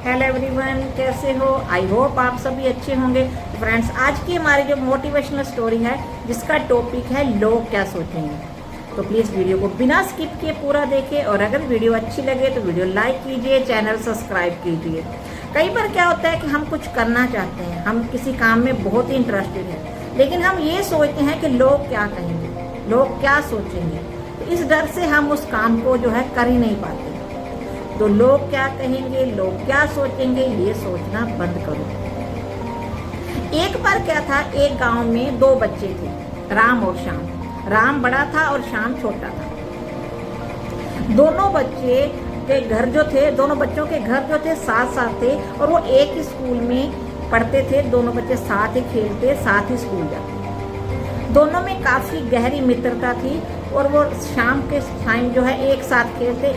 Hello everyone, कैसे हो? I hope आप सभी अच्छे होंगे। तो फ्रेंड्स, आज की हमारी जो मोटिवेशनल स्टोरी है जिसका टॉपिक है लोग क्या सोचेंगे, तो प्लीज़ वीडियो को बिना स्किप किए पूरा देखें और अगर वीडियो अच्छी लगे तो वीडियो लाइक कीजिए, चैनल सब्सक्राइब कीजिए। कई बार क्या होता है कि हम कुछ करना चाहते हैं, हम किसी काम में बहुत ही इंटरेस्टेड हैं, लेकिन हम ये सोचते हैं कि लोग क्या कहेंगे, लोग क्या सोचेंगे, तो इस डर से हम उस काम को जो है कर ही नहीं पाते। तो लोग क्या कहेंगे, लोग क्या सोचेंगे, ये सोचना बंद करो। एक बार क्या था, एक गांव में दो बच्चे थे, राम और श्याम। राम बड़ा था और श्याम छोटा था। दोनों बच्चे के घर जो थे, दोनों बच्चों के घर जो थे साथ साथ थे और वो एक ही स्कूल में पढ़ते थे। दोनों बच्चे साथ ही खेलते, साथ ही स्कूल जाते। दोनों में काफी गहरी मित्रता थी और वो शाम के टाइम जो है एक साथ खेलते,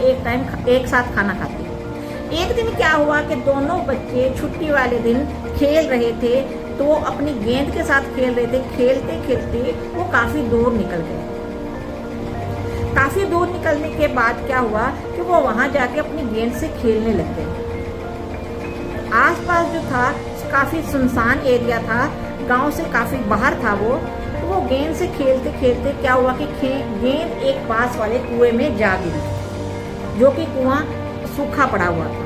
एक साथ खाना खाते। एक दिन क्या हुआ कि दोनों बच्चे छुट्टी वाले दिन खेल रहे थे, तो वो अपनी गेंद के साथ खेल रहे थे। खेलते खेलते वो काफी दूर निकल गए। काफी दूर निकलने के बाद क्या हुआ कि वो वहां जाके अपनी गेंद से खेलने लग गए। आसपास जो था काफी सुनसान एरिया था, गांव से काफी बाहर था वो गेंद से खेलते खेलते क्या हुआ कि गेंद एक पास वाले कुएं में जा गिरी, जो कि कुआं सूखा पड़ा हुआ था।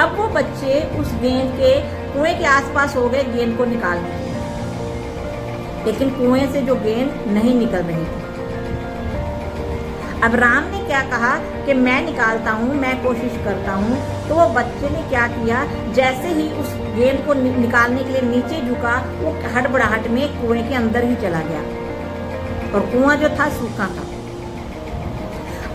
अब वो बच्चे उस गेंद के कुएं के आसपास हो गए गेंद को निकालने के लिए, लेकिन कुएं से जो गेंद नहीं निकल रही थी। अब राम ने क्या कहा कि मैं निकालता हूँ, मैं कोशिश करता हूँ। तो वो बच्चे ने क्या किया, जैसे ही उस गेंद को निकालने के लिए नीचे झुका, वो हड़बड़ाहट में कुएं के अंदर ही चला गया और कुआं जो था सूखा था।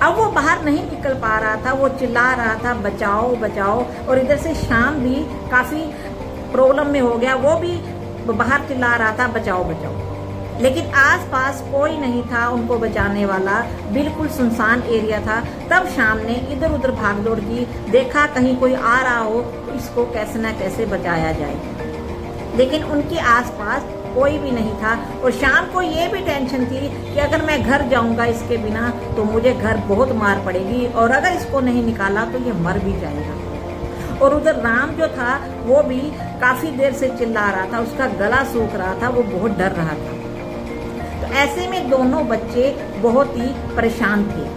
अब वो बाहर नहीं निकल पा रहा था, वो चिल्ला रहा था बचाओ बचाओ, और इधर से श्याम भी काफी प्रॉब्लम में हो गया, वो भी बाहर चिल्ला रहा था बचाओ बचाओ। लेकिन आसपास कोई नहीं था उनको बचाने वाला, बिल्कुल सुनसान एरिया था। तब श्याम ने इधर उधर भागदौड़ की, देखा कहीं कोई आ रहा हो तो इसको कैसे ना कैसे बचाया जाए, लेकिन उनके आसपास कोई भी नहीं था। और श्याम को ये भी टेंशन थी कि अगर मैं घर जाऊंगा इसके बिना तो मुझे घर बहुत मार पड़ेगी, और अगर इसको नहीं निकाला तो ये मर भी जाएगा। और उधर राम जो था वो भी काफी देर से चिल्ला रहा था, उसका गला सूख रहा था, वो बहुत डर रहा था। तो ऐसे में दोनों बच्चे बहुत ही परेशान थे।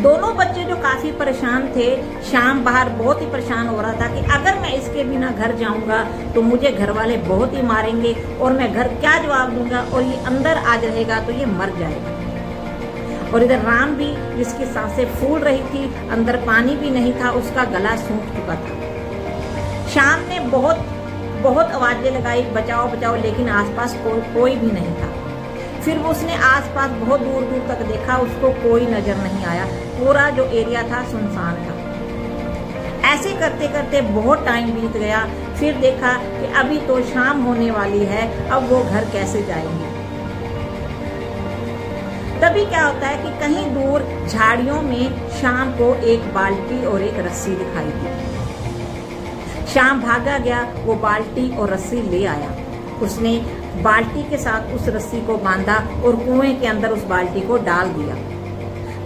दोनों बच्चे जो काफी परेशान थे, श्याम बाहर बहुत ही परेशान हो रहा था कि अगर मैं इसके बिना घर जाऊंगा तो मुझे घर वाले बहुत ही मारेंगे और मैं घर क्या जवाब दूंगा, और ये अंदर आ रहेगा तो ये मर जाएगा। और इधर राम भी, जिसकी सांसें फूल रही थी, अंदर पानी भी नहीं था, उसका गला सूख चुका था। श्याम ने बहुत आवाजें लगाई बचाओ बचाओ, लेकिन आसपास कोई भी नहीं था। फिर उसने आसपास बहुत दूर दूर तक देखा, उसको कोई नजर नहीं आया, पूरा जो एरिया था सुनसान था। ऐसे करते करते बहुत टाइम बीत गया। फिर देखा कि अभी तो शाम होने वाली है, अब वो घर कैसे जाएंगे। तभी क्या होता है कि कहीं दूर झाड़ियों में शाम को एक बाल्टी और एक रस्सी दिखाई दी। शाम भागा गया, वो बाल्टी और रस्सी ले आया। उसने बाल्टी के साथ उस रस्सी को बांधा और कुएं के अंदर उस बाल्टी को डाल दिया।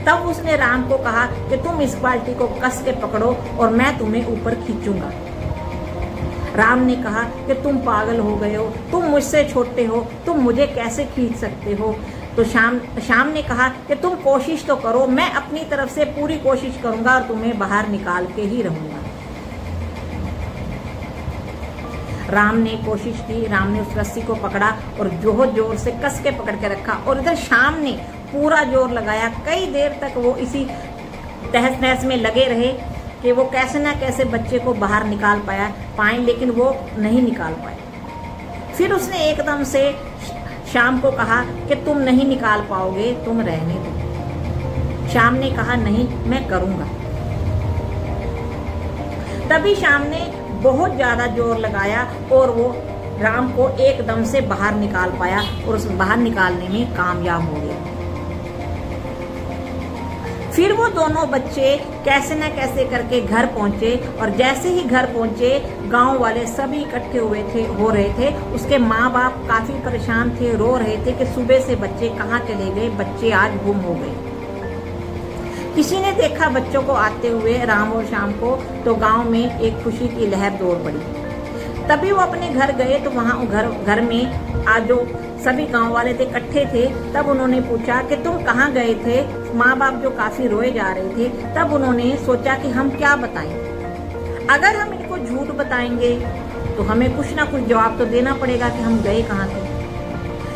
तब उसने राम को कहा कि तुम इस बाल्टी को कस के पकड़ो और मैं तुम्हें ऊपर खींचूंगा। राम ने कहा कि तुम पागल हो गए हो, तुम मुझसे छोटे हो, तुम मुझे कैसे खींच सकते हो। तो श्याम ने कहा कि तुम कोशिश तो करो, मैं अपनी तरफ से पूरी कोशिश करूंगा और तुम्हें बाहर निकाल के ही रहूंगा। राम ने कोशिश की, राम ने उस रस्सी को पकड़ा और बहुत जोर से कस के पकड़ के रखा, और इधर श्याम ने पूरा जोर लगाया। कई देर तक वो इसी तहस नहस में लगे रहे कि वो कैसे ना कैसे बच्चे को बाहर निकाल पाए, लेकिन वो नहीं निकाल पाए। फिर उसने एकदम से श्याम को कहा कि तुम नहीं निकाल पाओगे, तुम रहने दो। श्याम ने कहा नहीं, मैं करूंगा। तभी श्याम ने बहुत ज्यादा जोर लगाया और वो राम को एकदम से बाहर निकाल पाया और उस बाहर निकालने में कामयाब हो गया। फिर वो दोनों बच्चे कैसे न कैसे करके घर पहुंचे, और जैसे ही घर पहुंचे गांव वाले सभी इकट्ठे हो रहे थे। उसके माँ बाप काफी परेशान थे, रो रहे थे कि सुबह से बच्चे कहाँ चले गए, बच्चे आज गुम हो गए। किसी ने देखा बच्चों को आते हुए राम और शाम को, तो गांव में एक खुशी की लहर दौड़ पड़ी। तभी वो अपने घर गए तो वहां घर में आज जो सभी गांव वाले थे इकट्ठे थे। तब उन्होंने पूछा कि तुम कहाँ गए थे। माँ बाप जो काफी रोए जा रहे थे, तब उन्होंने सोचा कि हम क्या बताएं। अगर हम इनको झूठ बताएंगे तो हमें कुछ ना कुछ जवाब तो देना पड़ेगा कि हम गए कहाँ थे।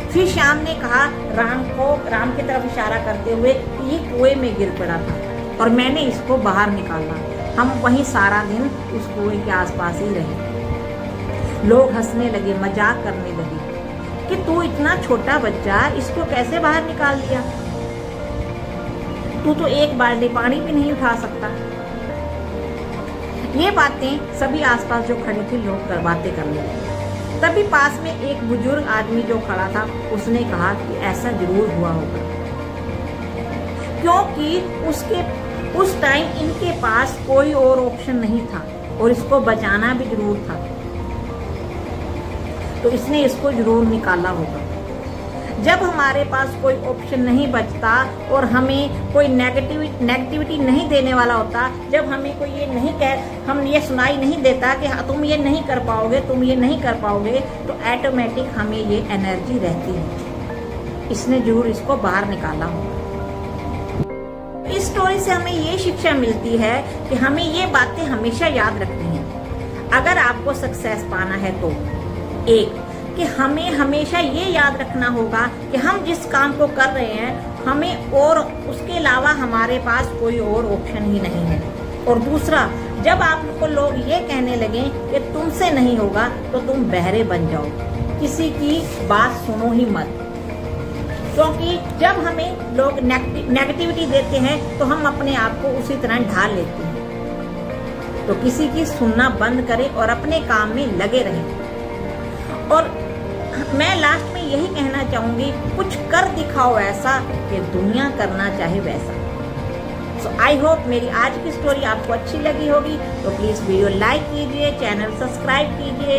फिर श्याम ने कहा राम की तरफ इशारा करते हुए, ये कुएं में गिर पड़ा था और मैंने इसको बाहर निकाला। हम वहीं सारा दिन उस कुएं के आसपास ही रहे। लोग हंसने लगे, मजाक करने लगे कि तू इतना छोटा बच्चा, इसको कैसे बाहर निकाल दिया? तू तो एक बाल्टी पानी भी नहीं उठा सकता। ये बातें सभी आसपास जो खड़े थे लोग बातें करने लगे। तभी पास में एक बुजुर्ग आदमी जो खड़ा था, उसने कहा कि ऐसा जरूर हुआ होगा, क्योंकि उस टाइम इनके पास कोई और ऑप्शन नहीं था और इसको बचाना भी जरूर था, तो इसने इसको जरूर निकाला होगा। जब हमारे पास कोई ऑप्शन नहीं बचता और हमें कोई नेगेटिविटी नहीं देने वाला होता, जब हमें कोई हम ये सुनाई नहीं देता कि तुम ये नहीं कर पाओगे, तुम ये नहीं कर पाओगे, तो ऑटोमेटिक हमें ये एनर्जी रहती है, इसने जरूर इसको बाहर निकाला होगा। इस स्टोरी से हमें ये शिक्षा मिलती है कि हमें ये बातें हमेशा याद रखनी है। अगर आपको सक्सेस पाना है तो एक कि हमें हमेशा ये याद रखना होगा कि हम जिस काम को कर रहे हैं, हमें और उसके अलावा हमारे पास कोई और ऑप्शन ही नहीं है। और दूसरा, जब आपको लोग ये कहने लगे कि तुमसे नहीं होगा, तो तुम बहरे बन जाओ, किसी की बात सुनो ही मत, क्योंकि जब हमें लोग नेगेटिविटी देते हैं तो हम अपने आप को उसी तरह ढाल लेते हैं। तो किसी की सुनना बंद करें और अपने काम में लगे रहें। और मैं लास्ट में यही कहना चाहूंगी, कुछ कर दिखाओ ऐसा कि दुनिया करना चाहे वैसा। सो आई होप मेरी आज की स्टोरी आपको अच्छी लगी होगी, तो प्लीज वीडियो लाइक कीजिए, चैनल सब्सक्राइब कीजिए।